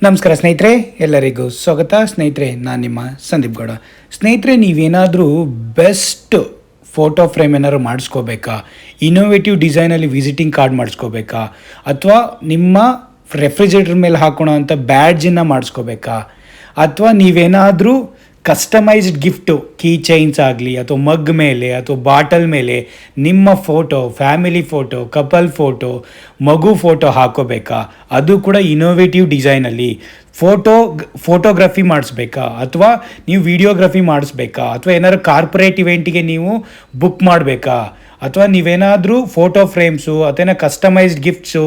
ನಮಸ್ಕಾರ ಸ್ನೇಹಿತರೆ, ಎಲ್ಲರಿಗೂ ಸ್ವಾಗತ. ಸ್ನೇಹಿತರೆ, ನಾನು ನಿಮ್ಮ ಸಂದೀಪ್ ಗೌಡ. ಸ್ನೇಹಿತರೆ, ನೀವೇನಾದರೂ ಬೆಸ್ಟ್ ಫೋಟೋ ಫ್ರೇಮ್ ಏನಾದ್ರು ಮಾಡಿಸ್ಕೋಬೇಕಾ, ಇನೋವೇಟಿವ್ ಡಿಸೈನಲ್ಲಿ ವಿಸಿಟಿಂಗ್ ಕಾರ್ಡ್ ಮಾಡಿಸ್ಕೋಬೇಕಾ, ಅಥವಾ ನಿಮ್ಮ ರೆಫ್ರಿಜರೇಟರ್ ಮೇಲೆ ಹಾಕೋಣ ಅಂತ ಬ್ಯಾಡ್ಜನ್ನು ಮಾಡಿಸ್ಕೋಬೇಕಾ, ಅಥವಾ ನೀವೇನಾದರೂ ಕಸ್ಟಮೈಸ್ಡ್ ಗಿಫ್ಟು ಕೀ ಚೈನ್ಸ್ ಆಗಲಿ ಅಥವಾ ಮಗ್ ಮೇಲೆ ಅಥವಾ ಬಾಟಲ್ ಮೇಲೆ ನಿಮ್ಮ photo, family photo, couple photo, ಮಗು ಫೋಟೋ ಹಾಕೋಬೇಕಾ, ಅದು ಕೂಡ ಇನೋವೇಟಿವ್ ಡಿಸೈನಲ್ಲಿ ಫೋಟೋಗ್ರಫಿ ಮಾಡಿಸ್ಬೇಕಾ, ಅಥವಾ ನೀವು ವಿಡಿಯೋಗ್ರಫಿ ಮಾಡಿಸ್ಬೇಕಾ, ಅಥವಾ ಏನಾದ್ರು ಕಾರ್ಪೊರೇಟ್ ಇವೆಂಟಿಗೆ ನೀವು ಬುಕ್ ಮಾಡಬೇಕಾ, ಅಥವಾ ನೀವೇನಾದರೂ ಫೋಟೋ ಫ್ರೇಮ್ಸು ಅಥವಾ ಕಸ್ಟಮೈಸ್ಡ್ ಗಿಫ್ಟ್ಸು,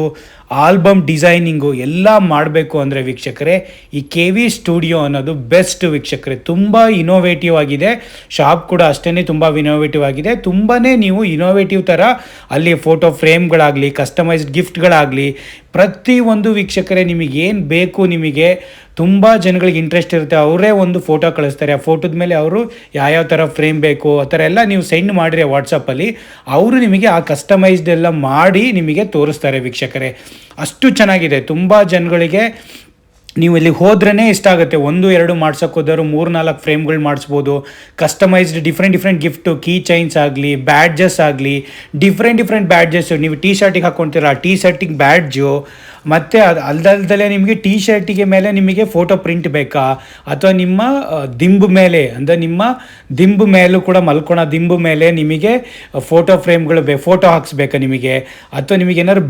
ಆಲ್ಬಮ್ ಡಿಸೈನಿಂಗು ಎಲ್ಲ ಮಾಡಬೇಕು ಅಂದರೆ ವೀಕ್ಷಕರೇ, ಈ KV ಸ್ಟುಡಿಯೋ ಅನ್ನೋದು ಬೆಸ್ಟ್ ವೀಕ್ಷಕರೇ. ತುಂಬ ಇನೋವೇಟಿವ್ ಆಗಿದೆ. ಶಾಪ್ ಕೂಡ ಅಷ್ಟೇ ತುಂಬ ಇನೋವೇಟಿವ್ ಆಗಿದೆ. ತುಂಬಾ ನೀವು ಇನೋವೇಟಿವ್ ಥರ ಅಲ್ಲಿ ಫೋಟೋ ಫ್ರೇಮ್ಗಳಾಗಲಿ, ಕಸ್ಟಮೈಸ್ಡ್ ಗಿಫ್ಟ್ಗಳಾಗಲಿ, ಪ್ರತಿಯೊಂದು ವೀಕ್ಷಕರೇ ನಿಮಗೇನು ಬೇಕು, ನಿಮಗೆ ತುಂಬ ಜನಗಳಿಗೆ ಇಂಟ್ರೆಸ್ಟ್ ಇರುತ್ತೆ, ಅವರೇ ಒಂದು ಫೋಟೋ ಕಳಿಸ್ತಾರೆ. ಆ ಫೋಟೋದ ಮೇಲೆ ಅವರು ಯಾವ್ಯಾವ ಥರ ಫ್ರೇಮ್ ಬೇಕು ಆ ಥರ ಎಲ್ಲ ನೀವು ಸೆಂಡ್ ಮಾಡಿರಿ ವಾಟ್ಸಪ್ಪಲ್ಲಿ, ಅವರು ನಿಮಗೆ ಆ ಕಸ್ಟಮೈಸ್ಡ್ ಎಲ್ಲ ಮಾಡಿ ನಿಮಗೆ ತೋರಿಸ್ತಾರೆ ವೀಕ್ಷಕರೇ. ಅಷ್ಟು ಚೆನ್ನಾಗಿದೆ. ತುಂಬ ಜನಗಳಿಗೆ ನೀವು ಇಲ್ಲಿ ಹೋದ್ರೇ ಇಷ್ಟ ಆಗುತ್ತೆ. 1-2 ಮಾಡ್ಸೋಕೆ ಹೋದವರು 3-4 ಫ್ರೇಮ್ಗಳು ಮಾಡಿಸ್ಬೋದು. Customised different gift, key chains ಆಗಲಿ, ಬ್ಯಾಡ್ಜಸ್ ಆಗಲಿ, ಡಿಫ್ರೆಂಟ್ ಬ್ಯಾಡ್ಜಸ್ಸು. ನೀವು ಟೀ ಶರ್ಟಿಗೆ ಹಾಕ್ಕೊತೀರ, ಆ ಟೀ ಶರ್ಟಿಗೆ ಬ್ಯಾಡ್ಜು, ಮತ್ತು ಅದು ಅಲ್ದಲ್ದಲ್ಲೇ ನಿಮಗೆ ಟೀ ಶರ್ಟಿಗೆ ಮೇಲೆ ನಿಮಗೆ ಫೋಟೋ ಪ್ರಿಂಟ್ ಬೇಕಾ, ಅಥವಾ ನಿಮ್ಮ ದಿಂಬು ಮೇಲೆ ಅಂದರೆ ನಿಮ್ಮ ದಿಂಬು ಮೇಲೂ ಕೂಡ ಮಲ್ಕೊಳೋ ದಿಂಬು ಮೇಲೆ ನಿಮಗೆ ಫೋಟೋ ಫ್ರೇಮ್ಗಳು ಫೋಟೋ ಹಾಕ್ಸ್ಬೇಕಾ ನಿಮಗೆ, ಅಥವಾ ನಿಮಗೆ ಏನಾದ್ರು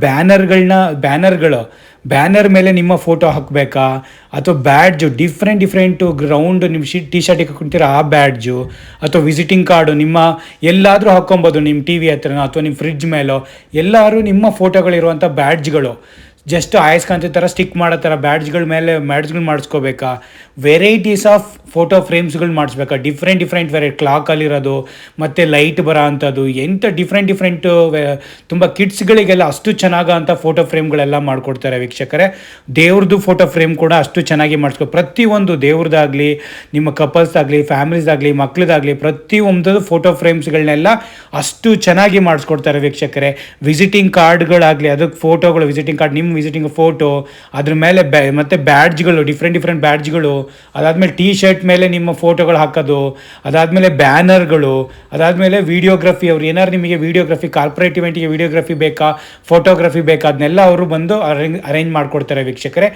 ಬ್ಯಾನರ್ ಮೇಲೆ ನಿಮ್ಮ ಫೋಟೋ ಹಾಕಬೇಕಾ, ಅಥವಾ ಬ್ಯಾಡ್ಜು ಡಿಫ್ರೆಂಟು ಗ್ರೌಂಡ್ ನಿಮ್ಮ ಟೀ ಶರ್ಟಿಗೆ ಹಾಕ್ಕೊಂತೀರ ಆ ಬ್ಯಾಡ್ಜು, ಅಥವಾ ವಿಸಿಟಿಂಗ್ ಕಾರ್ಡು ನಿಮ್ಮ ಎಲ್ಲಾದರೂ ಹಾಕ್ಕೊಬೋದು, ನಿಮ್ಮ ಟಿ ವಿ ಹತ್ರನೋ ಅಥವಾ ನಿಮ್ಮ ಫ್ರಿಡ್ಜ್ ಮೇಲೋ ಎಲ್ಲರೂ ನಿಮ್ಮ ಫೋಟೋಗಳಿರುವಂಥ ಬ್ಯಾಡ್ಜ್ಗಳು ಜಸ್ಟ್ ಆಯಸ್ಕಾಂತಿ ಥರ ಸ್ಟಿಕ್ ಮಾಡೋ ಥರ ಬ್ಯಾಡ್ಜ್ಗಳು ಮಾಡಿಸ್ಕೋಬೇಕಾ, ವೆರೈಟೀಸ್ ಆಫ್ ಫೋಟೋ ಫ್ರೇಮ್ಸ್ಗಳು ಮಾಡಿಸ್ಬೇಕಾ, ಡಿಫ್ರೆಂಟ್ ವೆರೈಟಿ ಕ್ಲಾಕಲ್ಲಿರೋದು, ಮತ್ತು ಲೈಟ್ ಬರೋ ಅಂಥದ್ದು, ಎಂಥ ಡಿಫ್ರೆಂಟು ತುಂಬ ಕಿಡ್ಸ್ಗಳಿಗೆಲ್ಲ ಅಷ್ಟು ಚೆನ್ನಾಗಂಥ ಫೋಟೋ ಫ್ರೇಮ್ಗಳೆಲ್ಲ ಮಾಡಿಕೊಡ್ತಾರೆ ವೀಕ್ಷಕರೇ. ದೇವ್ರದ್ದು ಫೋಟೋ ಫ್ರೇಮ್ ಕೂಡ ಅಷ್ಟು ಚೆನ್ನಾಗಿ ಪ್ರತಿಯೊಂದು ದೇವ್ರದ್ದಾಗಲಿ, ನಿಮ್ಮ ಕಪಲ್ಸ್ದಾಗಲಿ, ಫ್ಯಾಮಿಲೀಸ್ದಾಗಲಿ, ಮಕ್ಕಳದಾಗಲಿ, ಪ್ರತಿಯೊಂದು ಫೋಟೋ ಫ್ರೇಮ್ಸ್ಗಳನ್ನೆಲ್ಲ ಅಷ್ಟು ಚೆನ್ನಾಗಿ ಮಾಡಿಸ್ಕೊಡ್ತಾರೆ ವೀಕ್ಷಕರೇ. ವಿಸಿಟಿಂಗ್ ಕಾರ್ಡ್ಗಳಾಗಲಿ, ಅದಕ್ಕೆ ಫೋಟೋಗಳು, ವಿಸಿಟಿಂಗ್ ಕಾರ್ಡ್, ನಿಮ್ಮ ವಿಸಿಟಿಂಗ್ ಫೋಟೋ, ಅದ್ರ ಮೇಲೆ ಮತ್ತು ಬ್ಯಾಡ್ಜ್ಗಳು, ಡಿಫ್ರೆಂಟ್ ಬ್ಯಾಡ್ಜ್ಗಳು, ಅದಾದಮೇಲೆ ಟೀ ಶರ್ಟ್ ಮೇಲೆ ನಿಮ್ಮ ಫೋಟೋಗಳು ಹಾಕೋದು, ಅದಾದಮೇಲೆ ಬ್ಯಾನರ್ಗಳು, ಅದಾದಮೇಲೆ ವಿಡಿಯೋಗ್ರಫಿ, ಅವ್ರು ಏನಾದ್ರು ನಿಮಗೆ ವಿಡಿಯೋಗ್ರಫಿ, ಕಾರ್ಪೊರೇಟ್ ಇವೆಂಟಿಗೆ ವಿಡಿಯೋಗ್ರಫಿ ಬೇಕಾ, ಫೋಟೋಗ್ರಫಿ ಬೇಕಾ, ಅದನ್ನೆಲ್ಲ ಅವರು ಬಂದು ಅರೇಂಜ್ ಮಾಡಿಕೊಡ್ತಾರೆ ವೀಕ್ಷಕರೇ.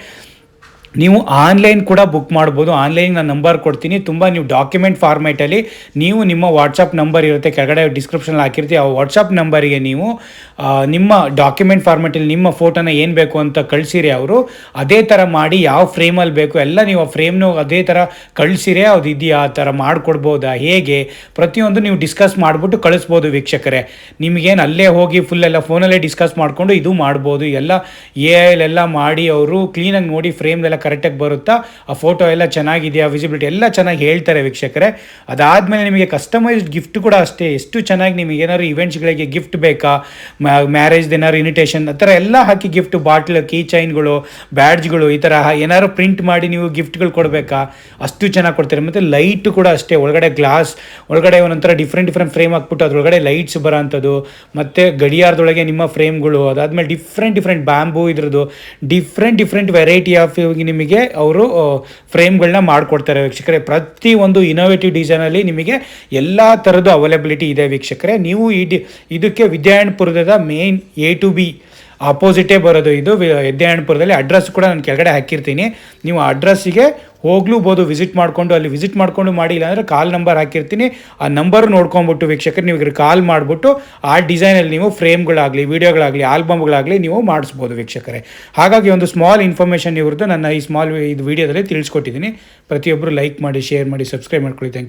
ನೀವು ಆನ್ಲೈನ್ ಕೂಡ ಬುಕ್ ಮಾಡ್ಬೋದು. ಆನ್ಲೈನ್ ನಾನು ನಂಬರ್ ಕೊಡ್ತೀನಿ. ತುಂಬ ನೀವು ಡಾಕ್ಯುಮೆಂಟ್ ಫಾರ್ಮೇಟಲ್ಲಿ ನೀವು ನಿಮ್ಮ ವಾಟ್ಸಪ್ ನಂಬರ್ ಇರುತ್ತೆ, ಕೆಳಗಡೆ ಡಿಸ್ಕ್ರಿಪ್ಷನಲ್ಲಿ ಹಾಕಿರ್ತೀವಿ, ಆ ವಾಟ್ಸಪ್ ನಂಬರಿಗೆ ನೀವು ನಿಮ್ಮ ಡಾಕ್ಯುಮೆಂಟ್ ಫಾರ್ಮೇಟಲ್ಲಿ ನಿಮ್ಮ ಫೋಟೋನ ಏನು ಬೇಕು ಅಂತ ಕಳಿಸಿರಿ. ಅವರು ಅದೇ ಥರ ಮಾಡಿ ಯಾವ ಫ್ರೇಮಲ್ಲಿ ಬೇಕು ಎಲ್ಲ ನೀವು ಆ ಫ್ರೇಮ್ನು ಅದೇ ಥರ ಕಳಿಸಿರಿ. ಅದು ಇದೆಯಾ, ಆ ಥರ ಮಾಡಿಕೊಡ್ಬೋದಾ, ಹೇಗೆ, ಪ್ರತಿಯೊಂದು ನೀವು ಡಿಸ್ಕಸ್ ಮಾಡಿಬಿಟ್ಟು ಕಳಿಸ್ಬೋದು ವೀಕ್ಷಕರೇ. ನಿಮಗೇನು ಅಲ್ಲೇ ಹೋಗಿ ಫುಲ್ಲೆಲ್ಲ ಫೋನಲ್ಲೇ ಡಿಸ್ಕಸ್ ಮಾಡಿಕೊಂಡು ಇದು ಮಾಡ್ಬೋದು. ಎಲ್ಲ ಎಲ್ಲ ಮಾಡಿ ಅವರು ಕ್ಲೀನಾಗಿ ನೋಡಿ ಫ್ರೇಮ್ದೆಲ್ಲ ಕರೆಕ್ಟಾಗಿ ಬರುತ್ತಾ, ಆ ಫೋಟೋ ಎಲ್ಲ ಚೆನ್ನಾಗಿದೆಯಾ, ವಿಸಿಬಿಲಿಟಿ ಎಲ್ಲ ಚೆನ್ನಾಗಿ ಹೇಳ್ತಾರೆ ವೀಕ್ಷಕರೇ. ಅದಾದಮೇಲೆ ನಿಮಗೆ ಕಸ್ಟಮೈಸ್ಡ್ ಗಿಫ್ಟ್ ಕೂಡ ಅಷ್ಟೇ, ಎಷ್ಟು ಚೆನ್ನಾಗಿ ನಿಮಗೆ ಏನಾದ್ರು ಇವೆಂಟ್ಸ್ಗಳಿಗೆ ಗಿಫ್ಟ್ ಬೇಕಾ, ಮ್ಯಾರೇಜ್ದು ಏನಾದ್ರು ಇನ್ವಿಟೇಷನ್ ಆ ಥರ ಎಲ್ಲ ಹಾಕಿ ಗಿಫ್ಟ್, ಬಾಟ್ಲ್, ಕೀ ಚೈನ್ಗಳು, ಬ್ಯಾಡ್ಜ್ಗಳು, ಈ ಥರ ಏನಾದ್ರು ಪ್ರಿಂಟ್ ಮಾಡಿ ನೀವು ಗಿಫ್ಟ್ಗಳು ಕೊಡಬೇಕಾ, ಅಷ್ಟು ಚೆನ್ನಾಗಿ ಕೊಡ್ತಾರೆ. ಮತ್ತು ಲೈಟ್ ಕೂಡ ಅಷ್ಟೇ, ಒಳಗಡೆ ಗ್ಲಾಸ್ ಒಳಗಡೆ ಒಂಥರ ಡಿಫ್ರೆಂಟ್ ಫ್ರೇಮ್ ಹಾಕ್ಬಿಟ್ಟು ಅದರೊಳಗಡೆ ಲೈಟ್ಸ್ ಬರೋ ಅಂಥದ್ದು, ಮತ್ತು ಗಡಿಯಾರದೊಳಗೆ ನಿಮ್ಮ ಫ್ರೇಮ್ಗಳು, ಅದಾದಮೇಲೆ ಡಿಫ್ರೆಂಟ್ ಬ್ಯಾಂಬೂ ಇದ್ರದ್ದು ಡಿಫ್ರೆಂಟ್ ವೆರೈಟಿ ಆಫ್ ನಿಮಗೆ ಅವರು ಫ್ರೇಮ್ಗಳನ್ನ ಮಾಡಿಕೊಡ್ತಾರೆ ವೀಕ್ಷಕರೇ. ಪ್ರತಿಯೊಂದು ಇನೋವೇಟಿವ್ ಡಿಸೈನಲ್ಲಿ ನಿಮಗೆ ಎಲ್ಲ ಥರದ್ದು ಅವೈಲಬಿಲಿಟಿ ಇದೆ ವೀಕ್ಷಕರೇ. ನೀವು ಇದಕ್ಕೆ ವಿದ್ಯಾರಣ್ಯಪುರದ ಮೇನ್ A to B ಆಪೋಸಿಟೇ ಬರೋದು ಇದು ವಿದ್ಯಾರಣ್ಯಪುರದಲ್ಲಿ. ಅಡ್ರೆಸ್ ಕೂಡ ನಾನು ಕೆಳಗಡೆ ಹಾಕಿರ್ತೀನಿ, ನೀವು ಅಡ್ರೆಸ್ಸಿಗೆ ಹೋಗ್ಲೂಬೋದು, ವಿಸಿಟ್ ಮಾಡಿಕೊಂಡು ಮಾಡಿ. ಇಲ್ಲಾಂದರೆ ಕಾಲ್ ನಂಬರ್ ಹಾಕಿರ್ತೀನಿ, ಆ ನಂಬರ್ ನೋಡ್ಕೊಂಬಿಟ್ಟು ವೀಕ್ಷಕರು ನೀವು ಕಾಲ್ ಮಾಡಿಬಿಟ್ಟು ಆ ಡಿಸೈನಲ್ಲಿ ನೀವು ಫ್ರೇಮ್ಗಳಾಗಲಿ, ವಿಡಿಯೋಗಳಾಗಲಿ, ಆಲ್ಬಮ್ಗಳಾಗಲಿ ನೀವು ಮಾಡಿಸ್ಬೋದು ವೀಕ್ಷಕರೇ. ಹಾಗಾಗಿ ಒಂದು ಸ್ಮಾಲ್ ಇನ್ಫಾರ್ಮೇಷನ್ ಇವ್ರದ್ದು ನನ್ನ ಈ ಇದು ವಿಡಿಯೋದಲ್ಲಿ ತಿಳಿಸ್ಕೊಟ್ಟಿದ್ದೀನಿ. ಪ್ರತಿಯೊಬ್ಬರು ಲೈಕ್ ಮಾಡಿ, ಶೇರ್ ಮಾಡಿ, ಸಬ್ಸ್ಕ್ರೈಬ್ ಮಾಡ್ಕೊಳ್ಳಿ. Thank you.